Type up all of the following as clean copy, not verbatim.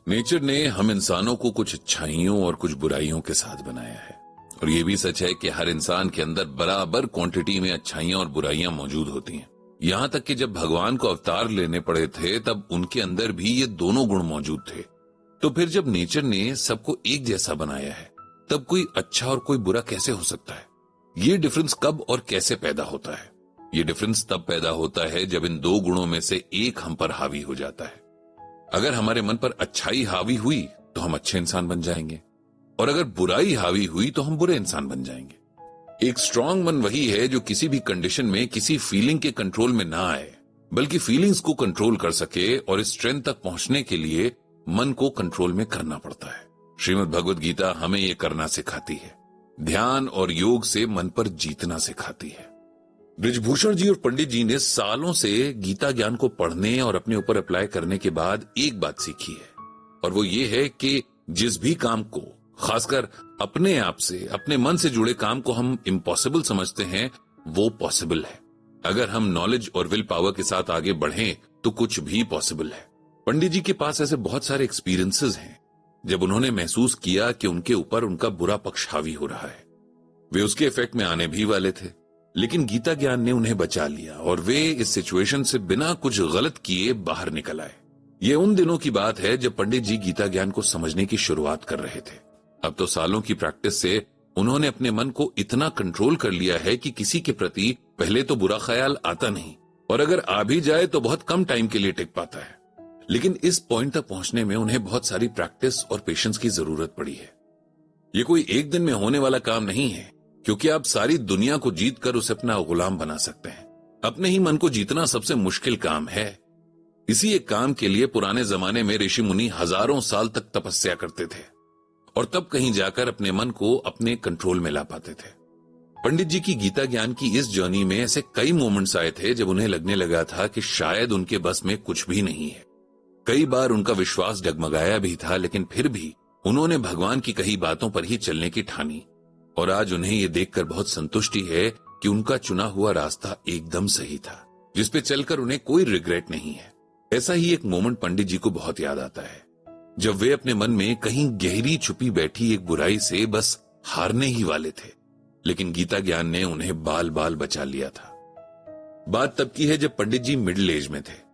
Nature ने हम इंसानों को कुछ अच्छाइयों और कुछ बुराइयों के साथ बनाया है, और ये भी सच है कि हर इंसान के अंदर बराबर क्वांटिटी में अच्छाइयां और बुराइयां मौजूद होती हैं। यहाँ तक कि जब भगवान को अवतार लेने पड़े थे तब उनके अंदर भी ये दोनों गुण मौजूद थे। तो फिर जब नेचर ने सबको एक जैसा बनाया है, तब कोई अच्छा और कोई बुरा कैसे हो सकता है? ये डिफरेंस कब और कैसे पैदा होता है? ये डिफरेंस तब पैदा होता है जब इन दो गुणों में से एक हम पर हावी हो जाता है। अगर हमारे मन पर अच्छाई हावी हुई तो हम अच्छे इंसान बन जाएंगे, और अगर बुराई हावी हुई तो हम बुरे इंसान बन जाएंगे। एक स्ट्रांग मन वही है जो किसी भी कंडीशन में किसी फीलिंग के कंट्रोल में ना आए, बल्कि फीलिंग्स को कंट्रोल कर सके, और इस स्ट्रेंथ तक पहुंचने के लिए मन को कंट्रोल में करना पड़ता है। श्रीमद् भगवद गीता हमें यह करना सिखाती है। ध्यान और योग से मन पर जीतना सिखाती है। बृजभूषण जी और पंडित जी ने सालों से गीता ज्ञान को पढ़ने और अपने ऊपर अप्लाई करने के बाद एक बात सीखी है, और वो ये है कि जिस भी काम को, खासकर अपने आप से, अपने मन से जुड़े काम को हम इम्पॉसिबल समझते हैं, वो पॉसिबल है। अगर हम नॉलेज और विल पावर के साथ आगे बढ़ें तो कुछ भी पॉसिबल है। पंडित जी के पास ऐसे बहुत सारे एक्सपीरियंसेस हैं जब उन्होंने महसूस किया कि उनके ऊपर उनका बुरा पक्ष हावी हो रहा है। वे उसके इफेक्ट में आने भी वाले थे, लेकिन गीता ज्ञान ने उन्हें बचा लिया और वे इस सिचुएशन से बिना कुछ गलत किए बाहर निकल आए। ये उन दिनों की बात है जब पंडित जी गीता ज्ञान को समझने की शुरुआत कर रहे थे। अब तो सालों की प्रैक्टिस से उन्होंने अपने मन को इतना कंट्रोल कर लिया है कि किसी के प्रति पहले तो बुरा ख्याल आता नहीं, और अगर आ भी जाए तो बहुत कम टाइम के लिए टिक पाता है। लेकिन इस पॉइंट तक पहुंचने में उन्हें बहुत सारी प्रैक्टिस और पेशेंस की जरूरत पड़ी है। ये कोई एक दिन में होने वाला काम नहीं है, क्योंकि आप सारी दुनिया को जीत कर उसे अपना गुलाम बना सकते हैं। अपने ही मन को जीतना सबसे मुश्किल काम है। इसी एक काम के लिए पुराने जमाने में ऋषि मुनि हजारों साल तक तपस्या करते थे, और तब कहीं जाकर अपने मन को अपने कंट्रोल में ला पाते थे। पंडित जी की गीता ज्ञान की इस जर्नी में ऐसे कई मोमेंट्स आए थे जब उन्हें लगने लगा था कि शायद उनके बस में कुछ भी नहीं है। कई बार उनका विश्वास डगमगाया भी था, लेकिन फिर भी उन्होंने भगवान की कही बातों पर ही चलने की ठानी, और आज उन्हें यह देखकर बहुत संतुष्टि है कि उनका चुना हुआ रास्ता एकदम सही था, जिसपे चलकर उन्हें कोई रिग्रेट नहीं है। ऐसा ही एक मोमेंट पंडित जी को बहुत याद आता है, जब वे अपने मन में कहीं गहरी छुपी बैठी एक बुराई से बस हारने ही वाले थे, लेकिन गीता ज्ञान ने उन्हें बाल बाल बचा लिया था। बात तब की है जब पंडित जी मिडिल एज में थे।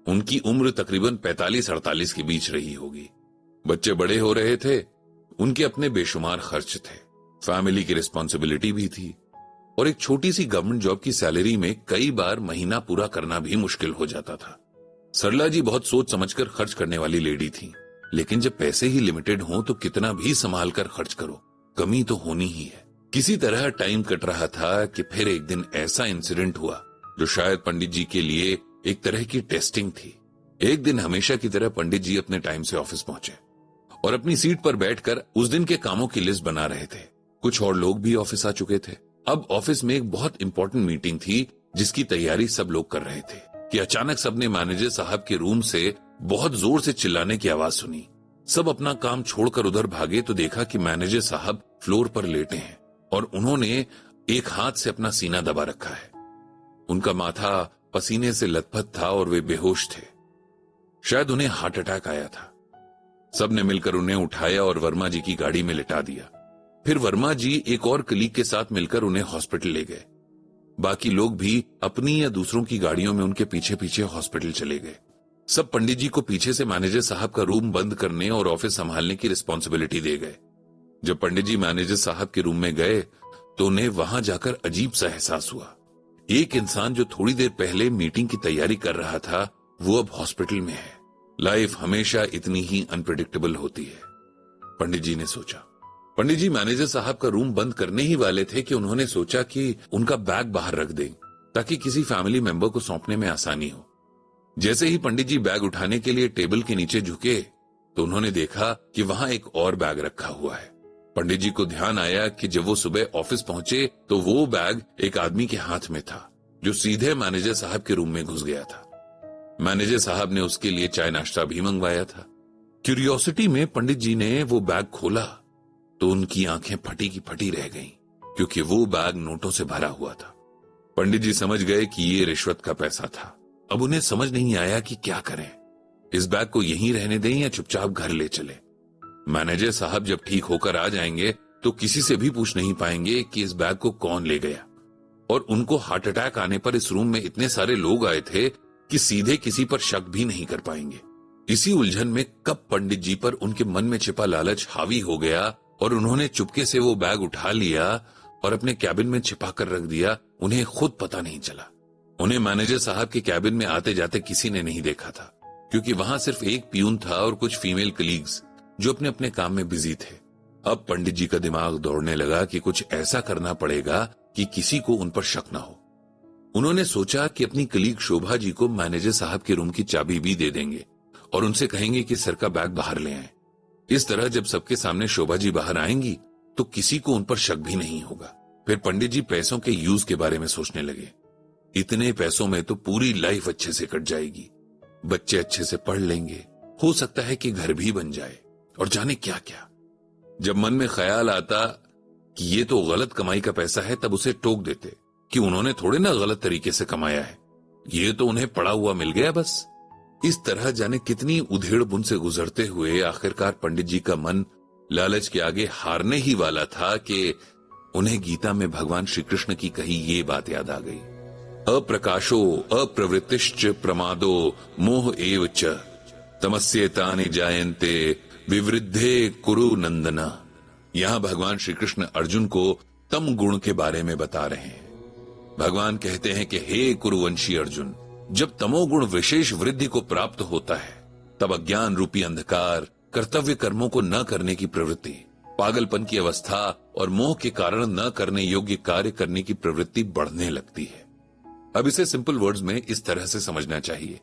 उनकी उम्र तकरीबन 45-48 के बीच रही होगी। बच्चे बड़े हो रहे थे, उनके अपने बेशुमार खर्च थे, फैमिली की रिस्पॉन्सिबिलिटी भी थी, और एक छोटी सी गवर्नमेंट जॉब की सैलरी में कई बार महीना पूरा करना भी मुश्किल हो जाता था। सरला जी बहुत सोच समझकर खर्च करने वाली लेडी थी, लेकिन जब पैसे ही लिमिटेड हों तो कितना भी संभाल कर खर्च करो, कमी तो होनी ही है। किसी तरह टाइम कट रहा था कि फिर एक दिन ऐसा इंसिडेंट हुआ जो शायद पंडित जी के लिए एक तरह की टेस्टिंग थी। एक दिन हमेशा की तरह पंडित जी अपने टाइम से ऑफिस पहुंचे और अपनी सीट पर बैठकर उस दिन के कामों की लिस्ट बना रहे थे। कुछ और लोग भी ऑफिस आ चुके थे। अब ऑफिस में एक बहुत इंपॉर्टेंट मीटिंग थी जिसकी तैयारी सब लोग कर रहे थे कि अचानक सबने मैनेजर साहब के रूम से बहुत जोर से चिल्लाने की आवाज सुनी। सब अपना काम छोड़कर उधर भागे तो देखा कि मैनेजर साहब फ्लोर पर लेटे हैं और उन्होंने एक हाथ से अपना सीना दबा रखा है। उनका माथा पसीने से लथपथ था और वे बेहोश थे। शायद उन्हें हार्ट अटैक आया था। सबने मिलकर उन्हें उठाया और वर्मा जी की गाड़ी में लिटा दिया। फिर वर्मा जी एक और कलीग के साथ मिलकर उन्हें हॉस्पिटल ले गए। बाकी लोग भी अपनी या दूसरों की गाड़ियों में उनके पीछे पीछे हॉस्पिटल चले गए। सब पंडित जी को पीछे से मैनेजर साहब का रूम बंद करने और ऑफिस संभालने की रिस्पॉन्सिबिलिटी दे गए। जब पंडित जी मैनेजर साहब के रूम में गए तो उन्हें वहां जाकर अजीब सा एहसास हुआ। एक इंसान जो थोड़ी देर पहले मीटिंग की तैयारी कर रहा था वो अब हॉस्पिटल में है। लाइफ हमेशा इतनी ही अनप्रेडिक्टेबल होती है, पंडित जी ने सोचा। पंडित जी मैनेजर साहब का रूम बंद करने ही वाले थे कि उन्होंने सोचा कि उनका बैग बाहर रख दें ताकि किसी फैमिली मेंबर को सौंपने में आसानी हो। जैसे ही पंडित जी बैग उठाने के लिए टेबल के नीचे झुके तो उन्होंने देखा कि वहां एक और बैग रखा हुआ है। पंडित जी को ध्यान आया कि जब वो सुबह ऑफिस पहुंचे तो वो बैग एक आदमी के हाथ में था जो सीधे मैनेजर साहब के रूम में घुस गया था। मैनेजर साहब ने उसके लिए चाय नाश्ता भी मंगवाया था। क्यूरियोसिटी में पंडित जी ने वो बैग खोला तो उनकी आंखें फटी की फटी रह गईं, क्योंकि वो बैग नोटों से भरा हुआ था। पंडित जी समझ गए कि ये रिश्वत का पैसा था। अब उन्हें समझ नहीं आया कि क्या करें। इस बैग को यहीं रहने दें या चुपचाप घर ले चले। मैनेजर साहब जब ठीक होकर आ जाएंगे तो किसी से भी पूछ नहीं पाएंगे कि इस बैग को कौन ले गया। और उनको हार्ट अटैक आने पर इस रूम में इतने सारे लोग आए थे कि सीधे किसी पर शक भी नहीं कर पाएंगे। इसी उलझन में कब पंडित जी पर उनके मन में छिपा लालच हावी हो गया और उन्होंने चुपके से वो बैग उठा लिया और अपने कैबिन में छिपा कर रख दिया, उन्हें खुद पता नहीं चला। उन्हें मैनेजर साहब के कैबिन में आते जाते किसी ने नहीं देखा था, क्योंकि वहां सिर्फ एक पियून था और कुछ फीमेल कलीग्स जो अपने अपने काम में बिजी थे। अब पंडित जी का दिमाग दौड़ने लगा कि कुछ ऐसा करना पड़ेगा कि किसी को उन पर शक ना हो। उन्होंने सोचा कि अपनी कलीग शोभा जी को मैनेजर साहब के रूम की चाबी भी दे देंगे और उनसे कहेंगे कि सर का बैग बाहर ले आए। इस तरह जब सबके सामने शोभा जी बाहर आएंगी तो किसी को उन पर शक भी नहीं होगा। फिर पंडित जी पैसों के यूज के बारे में सोचने लगे। इतने पैसों में तो पूरी लाइफ अच्छे से कट जाएगी, बच्चे अच्छे से पढ़ लेंगे, हो सकता है कि घर भी बन जाए और जाने क्या क्या। जब मन में ख्याल आता कि ये तो गलत कमाई का पैसा है, तब उसे टोक देते कि उन्होंने थोड़े ना गलत तरीके से कमाया है, ये तो उन्हें पड़ा हुआ मिल गया बस। इस तरह जाने कितनी उधेड़ बुन से गुजरते हुए आखिरकार पंडित जी का मन लालच के आगे हारने ही वाला था कि उन्हें गीता में भगवान श्री कृष्ण की कही ये बात याद आ गई, अप्रकाशो अप्रवृत्तिश्च प्रमादो मोह एव च तमस्येतानि जायन्ते विवृद्धे कुरु नंदना। यहां भगवान श्री कृष्ण अर्जुन को तम गुण के बारे में बता रहे हैं। भगवान कहते हैं कि हे कुरुवंशी अर्जुन, जब तमोगुण विशेष वृद्धि को प्राप्त होता है तब अज्ञान रूपी अंधकार, कर्तव्य कर्मों को न करने की प्रवृत्ति, पागलपन की अवस्था और मोह के कारण न करने योग्य कार्य करने की प्रवृत्ति बढ़ने लगती है। अब इसे सिंपल वर्ड्स में इस तरह से समझना चाहिए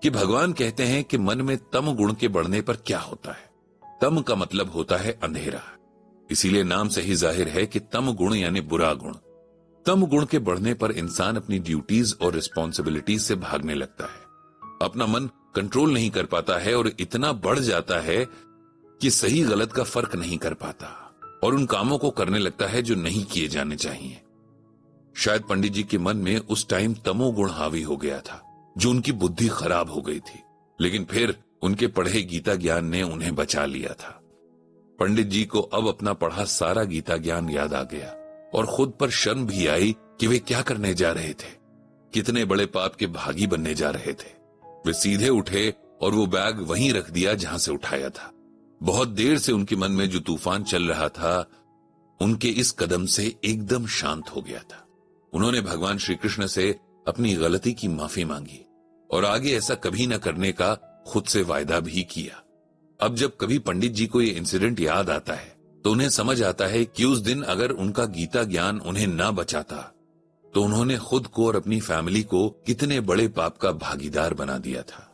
कि भगवान कहते हैं कि मन में तम गुण के बढ़ने पर क्या होता है। तम का मतलब होता है अंधेरा, इसीलिए नाम से ही जाहिर है कि तम गुण यानी बुरा गुण। तम गुण के बढ़ने पर इंसान अपनी ड्यूटीज और रिस्पॉन्सिबिलिटीज से भागने लगता है, अपना मन कंट्रोल नहीं कर पाता है और इतना बढ़ जाता है कि सही गलत का फर्क नहीं कर पाता और उन कामों को करने लगता है जो नहीं किए जाने चाहिए। शायद पंडित जी के मन में उस टाइम तमोगुण हावी हो गया था, जो उनकी बुद्धि खराब हो गई थी, लेकिन फिर उनके पढ़े गीता ज्ञान ने उन्हें बचा लिया था। पंडित जी को अब अपना पढ़ा सारा गीता ज्ञान याद आ गया और खुद पर शर्म भी आई कि वे क्या करने जा रहे थे, कितने बड़े पाप के भागी बनने जा रहे थे। वे सीधे उठे और वो बैग वहीं रख दिया जहां से उठाया था। बहुत देर से उनके मन में जो तूफान चल रहा था, उनके इस कदम से एकदम शांत हो गया था। उन्होंने भगवान श्री कृष्ण से अपनी गलती की माफी मांगी और आगे ऐसा कभी न करने का खुद से वायदा भी किया। अब जब कभी पंडित जी को ये इंसिडेंट याद आता है तो उन्हें समझ आता है कि उस दिन अगर उनका गीता ज्ञान उन्हें ना बचाता तो उन्होंने खुद को और अपनी फैमिली को कितने बड़े पाप का भागीदार बना दिया था।